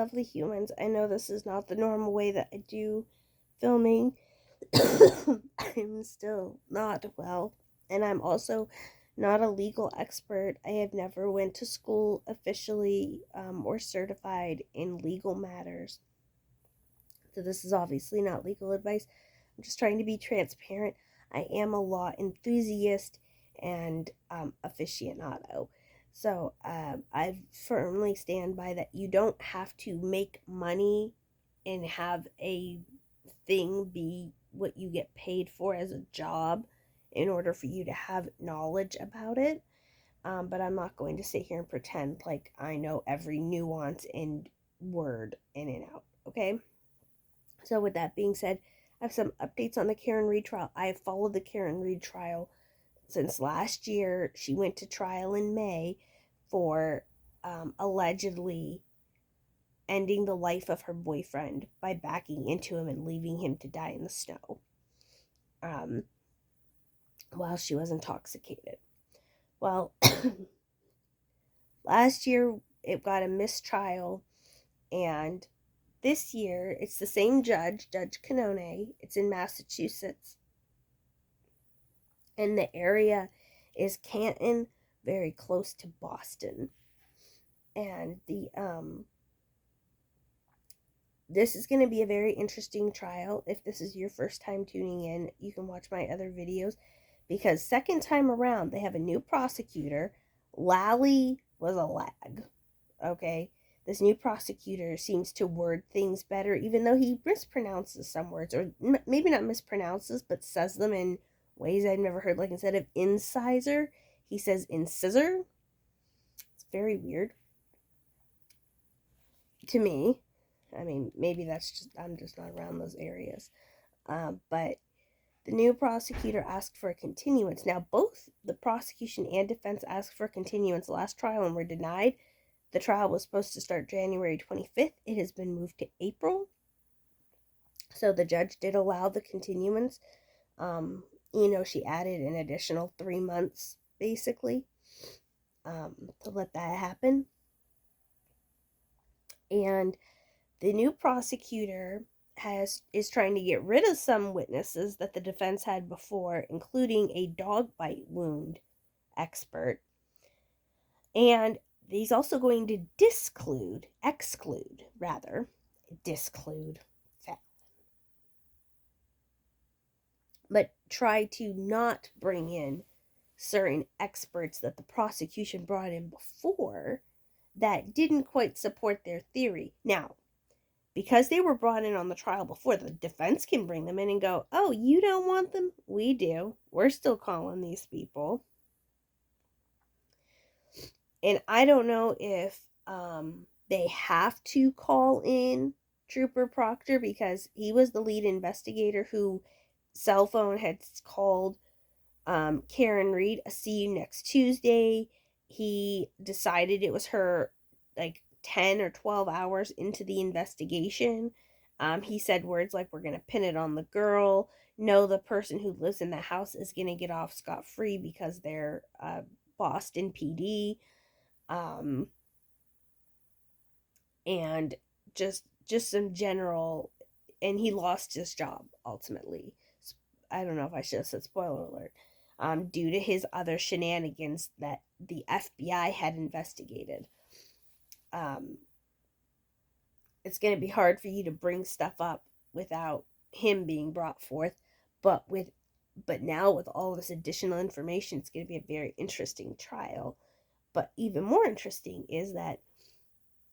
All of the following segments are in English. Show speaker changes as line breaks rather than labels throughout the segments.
lovely humans. I know this is not the normal way that I do filming. I'm still not well, and I'm also not a legal expert. I have never went to school officially or certified in legal matters. So this is obviously not legal advice. I'm just trying to be transparent. I am a law enthusiast and aficionado. So I firmly stand by that you don't have to make money and have a thing be what you get paid for as a job in order for you to have knowledge about it. But I'm not going to sit here and pretend like I know every nuance and word in and out, okay? So, with that being said, I have some updates on the Karen Read trial. I have followed the Karen Read trial since last year. She went to trial in May for allegedly ending the life of her boyfriend by backing into him and leaving him to die in the snow um, while she was intoxicated. Well, last year it got a mistrial, and this year it's the same judge, Judge Canone. It's in Massachusetts, and the area is Canton, very close to Boston. And this is going to be a very interesting trial. If this is your first time tuning in, you can watch my other videos, because second time around they have a new prosecutor. Lally was a lag. Okay, this new prosecutor seems to word things better, even though he mispronounces some words, or maybe not mispronounces, but says them in ways I've never heard. Like, instead of incisor, he says incisor. It's very weird to me. I mean, maybe that's just, I'm just not around those areas. But the new prosecutor asked for a continuance. Now, both the prosecution and defense asked for a continuance last trial and were denied. The trial was supposed to start January 25th. It has been moved to April. So the judge did allow the continuance. She added an additional 3 months, basically, to let that happen. And the new prosecutor is trying to get rid of some witnesses that the defense had before, including a dog bite wound expert. And he's also going to exclude, but try to not bring in certain experts that the prosecution brought in before that didn't quite support their theory. Now, because they were brought in on the trial before, the defense can bring them in and go, oh, you don't want them? We do. We're still calling these people. And I don't know if they have to call in Trooper Proctor, because he was the lead investigator who cell phone had called Karen Read a see you next Tuesday. He decided it was her like 10 or 12 hours into the investigation. He said words like, we're going to pin it on the girl. No, the person who lives in the house is going to get off scot-free because they're Boston PD. And just some general, and he lost his job ultimately. I don't know if I should have said spoiler alert. Due to his other shenanigans that the FBI had investigated. It's going to be hard for you to bring stuff up without him being brought forth, but now with all this additional information, it's going to be a very interesting trial. But even more interesting is that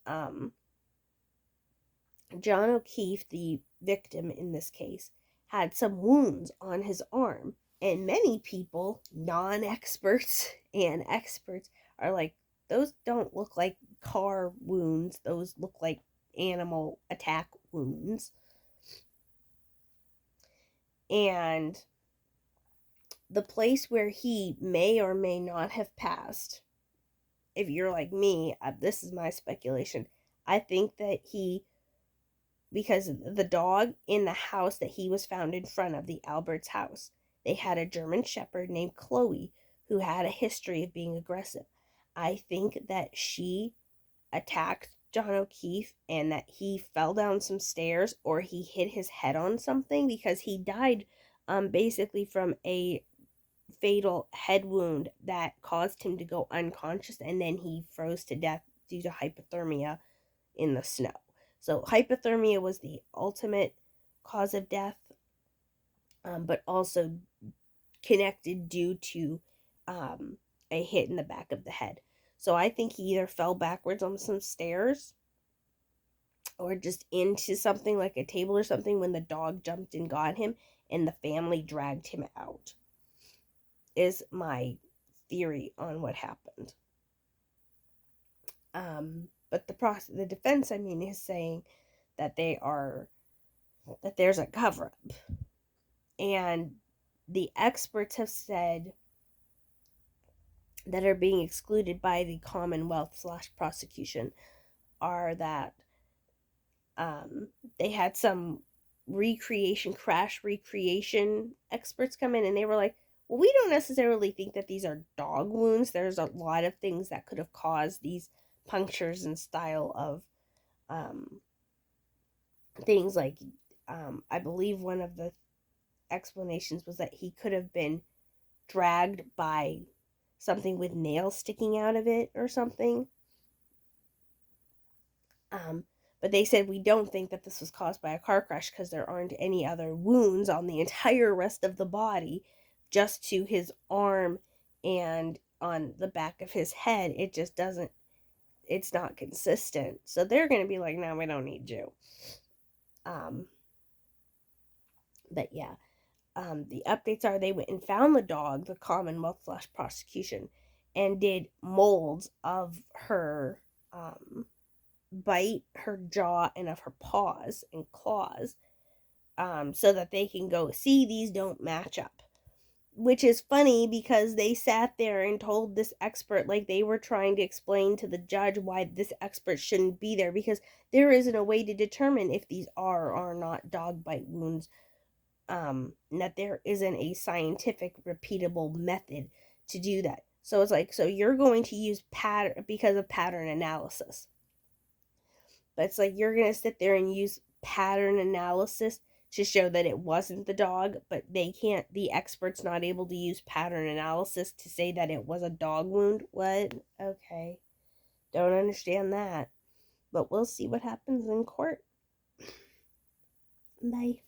John O'Keefe, the victim in this case, had some wounds on his arm. And many people, non-experts and experts, are like, those don't look like car wounds. Those look like animal attack wounds. And the place where he may or may not have passed, if you're like me, this is my speculation, I think that because the dog in the house that he was found in front of, the Alberts house, they had a German Shepherd named Chloe who had a history of being aggressive. I think that she attacked John O'Keefe and that he fell down some stairs or he hit his head on something, because he died basically from a fatal head wound that caused him to go unconscious, and then he froze to death due to hypothermia in the snow. So hypothermia was the ultimate cause of death, but also connected due to a hit in the back of the head. So I think he either fell backwards on some stairs or just into something like a table or something when the dog jumped and got him and the family dragged him out, is my theory on what happened. But the defense, is saying that there's a cover-up. And the experts have said that are being excluded by the Commonwealth / prosecution are that they had some crash recreation experts come in, and they were like, well, we don't necessarily think that these are dog wounds. There's a lot of things that could have caused these punctures and style of things, like I believe one of the explanations was that he could have been dragged by something with nails sticking out of it or something. But they said, we don't think that this was caused by a car crash because there aren't any other wounds on the entire rest of the body, just to his arm and on the back of his head. It just doesn't, it's not consistent. So they're going to be like, no, we don't need you. But yeah, the updates are they went and found the dog, the Commonwealth / prosecution, and did molds of her bite, her jaw, and of her paws and claws, so that they can go, see, these don't match up. Which is funny because they sat there and told this expert, like they were trying to explain to the judge why this expert shouldn't be there, because there isn't a way to determine if these are or are not dog bite wounds. That there isn't a scientific repeatable method to do that. So it's like, so you're going to use pattern because of pattern analysis. But it's like you're going to sit there and use pattern analysis to show that it wasn't the dog, but the expert's not able to use pattern analysis to say that it was a dog wound. What? Okay. Don't understand that. But we'll see what happens in court. Bye.